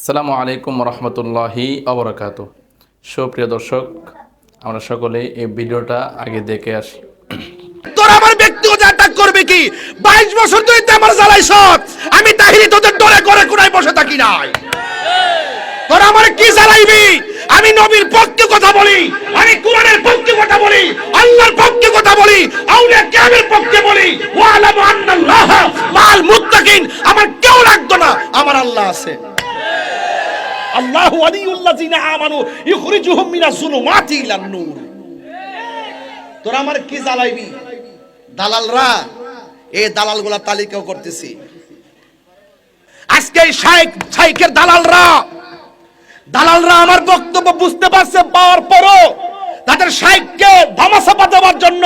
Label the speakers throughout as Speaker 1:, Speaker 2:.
Speaker 1: আসসালামু আলাইকুম রহমতুল্লাহি আবরাকাতু। সুপ্রিয় দর্শক, আমরা সকলে এই ভিডিওটা আগে দেখে আসি।
Speaker 2: তোরা আমার ব্যক্তিগত অ্যাটাক করবে কি? 22 বছর ধরে তুই আমার জ্বালাইছ। আমি তাহিরি তোদের ডরে করে কোনায় বসে থাকি নাই। তোরা আমার কি জ্বালাইবি? আমি নবীর পক্ষে কথা বলি, আমি কোরআনের পক্ষে কথা বলি, আল্লাহর পক্ষে কথা বলি, আউলিয়া কিরামের পক্ষে বলি। ওয়া আলামু আন্নাল্লাহ মাল মুত্তাকিন। আমার কেউ লাগতো না, আমার আল্লাহ আছে। আল্লাহু ওয়ালিউল্লাযিনা আমানু ইখরিজুহুম মিনাজ যুলুমাতি ইলান নূর। তোরা আমার কি জ্বালাইবি? দালালরা, এই দালালগুলা তালিকাও করতেছি। আজকে এই শাইখের দালালরা আমার বক্তব্য বুঝতে পারছে, পাওয়ার পরও তাদের শাইখকে ধামাচাপা দেওয়ার জন্য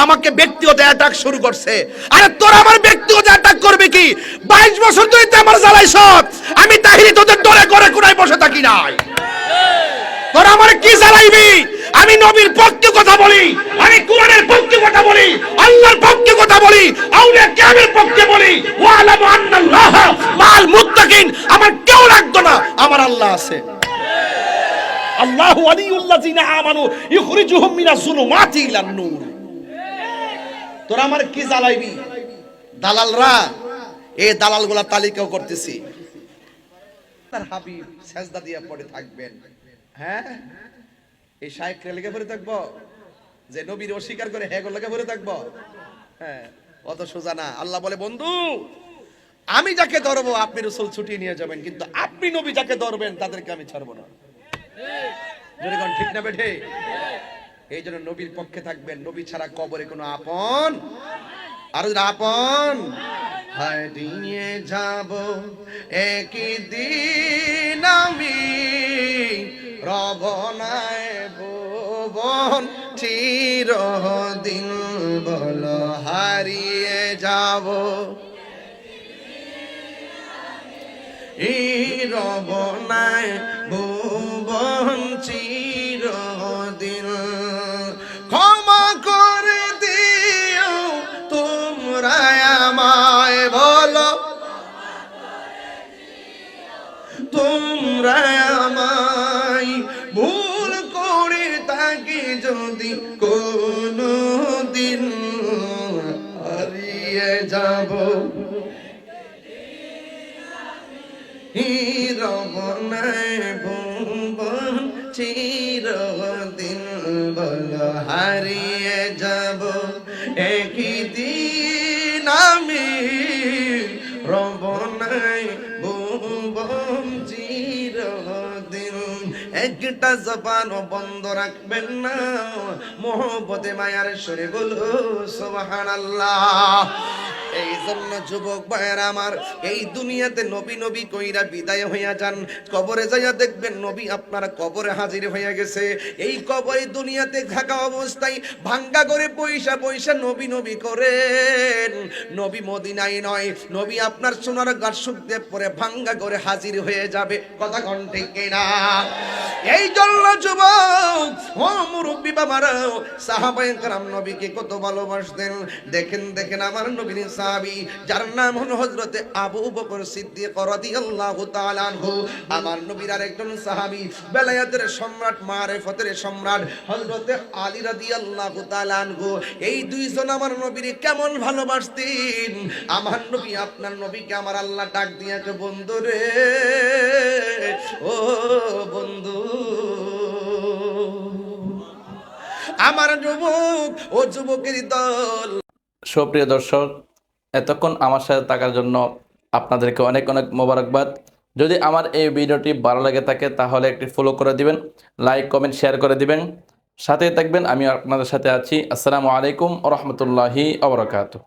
Speaker 2: আমাকে ব্যক্তিগত অ্যাটাক শুরু করছে। আরে তোরা আমার ব্যক্তিগত অ্যাটাক করবে কি? 22 বছর ধরে তুই আমার জ্বালাইছ। আমি তাহিরি তোদের ডরে করে কোনায় বসে থাকি নাই। তোরা আমার কি জ্বালাইবি? আমি নবীর পক্ষে কথা বলি, আমি কোরআনের পক্ষে কথা বলি, আল্লাহর পক্ষে কথা বলি, আউলিয়া কিরামের পক্ষে বলি। ওয়া আলামু আন্নাল্লাহ মাল মুত্তাকিন। আমার কেউ লাগতো না, আমার আল্লাহ আছে। আল্লাহু ওয়ালিউল্লাযিনা আমানু ইখরিজুহুম মিনাজ যুলুমাতি ইলান নূর। তোরা আমার কি জ্বালাইবি? দালালরা, এই দালালগুলা তালিকাও করতেছি। তার হাবিব সেজদা দিয়ে পড়ে থাকবেন। হ্যাঁ, এই শাইখরে লেগে পড়ে থাকবো যে নবীর অস্বীকার করে হ্যাঁ লেগে পড়ে থাকবো? হ্যাঁ, অত সোজা না। আল্লাহ বলে, বন্ধু আমি যাকে ধরবো আপনি রাসূল ছুটিয়ে নিয়ে যাবেন, কিন্তু আপনি নবী যাকে ধরবেন তাদেরকে আমি ছাড়বো না। জনগণ ঠিক না বেঠে? এই জন্য নবীর পক্ষে থাকবেন। নবী ছাড়া কবরে কোনো আপন আর আপন হারিয়ে যাব একদিন আমি রবনায় ভুবন চিরদিন বলো হারিয়ে যাব এই রবনায় ভুবন চিরদিন। ক্ষমা করে দিও তোমরা আমায়, বলো তোমরা আমায়, ভুল করে থাকি যদি কোনো দিন হারিয়ে যাব রবনায় ভুবন চিরদিন বলো হারিয়ে যাব একদিন আমি রবনায় ভুবন চিরদিন। একটা জবানও বন্ধ রাখবেন না, মোহব্বতে মায়ার সুরে বলো সুবহানাল্লাহ। এই জন্য যুবক ভাইয়েরা আমার, এই দুনিয়াতে নবী নবী কইরা বিদায় হইয়া যান, কবরে যাইয়া দেখবেন নবী আপনার কবরে হাজির হইয়া গেছে। এই কবরে দুনিয়াতে থাকা অবস্থায় ভাঙ্গা করে পয়সা পয়সা নবী নবী করেন, নবী মদিনায় নয়, নবী আপনার সোনার গাছুক দিয়ে পরে ভাঙ্গা করে হাজির হয়ে যাবে। কথা কোন ঠিক কিনা? এই জন্য যুবক ও মুরব্বী বাবারা, সাহাবায়ে কেরাম নবীকে কত ভালোবাসতেন। দেখেন দেখেন আমার নবীর সাহাবী যার নাম হলো হযরতে আবু বকর সিদ্দিক রাদিয়াল্লাহু তাআলা আনহু, আমার নবীর আরেকজন সাহাবী বেলায়েতের সম্রাট, মারিফতের সম্রাট হযরতে আলী রাদিয়াল্লাহু তাআলা আনহু। এই দুইজন আমার নবীর কেমন ভালোবাসতেন। আমার নবী আপনার নবীকে আমার আল্লাহ ডাক দিয়েছে, বন্ধু রে, ও বন্ধু আমার যুবক, ও যুবকের দল।
Speaker 1: সুপ্রিয় দর্শক, এতক্ষণ আমার সাথে থাকার জন্য আপনাদেরকে অনেক অনেক মোবারকবাদ। যদি আমার এই ভিডিওটি ভালো লাগে থাকে তাহলে একটি ফলো করে দিবেন, লাইক কমেন্ট শেয়ার করে দিবেন, সাথে থাকবেন। আমি আপনাদের সাথে আছি। আসসালামু আলাইকুম রহমতুল্লাহি আবরাকাতু।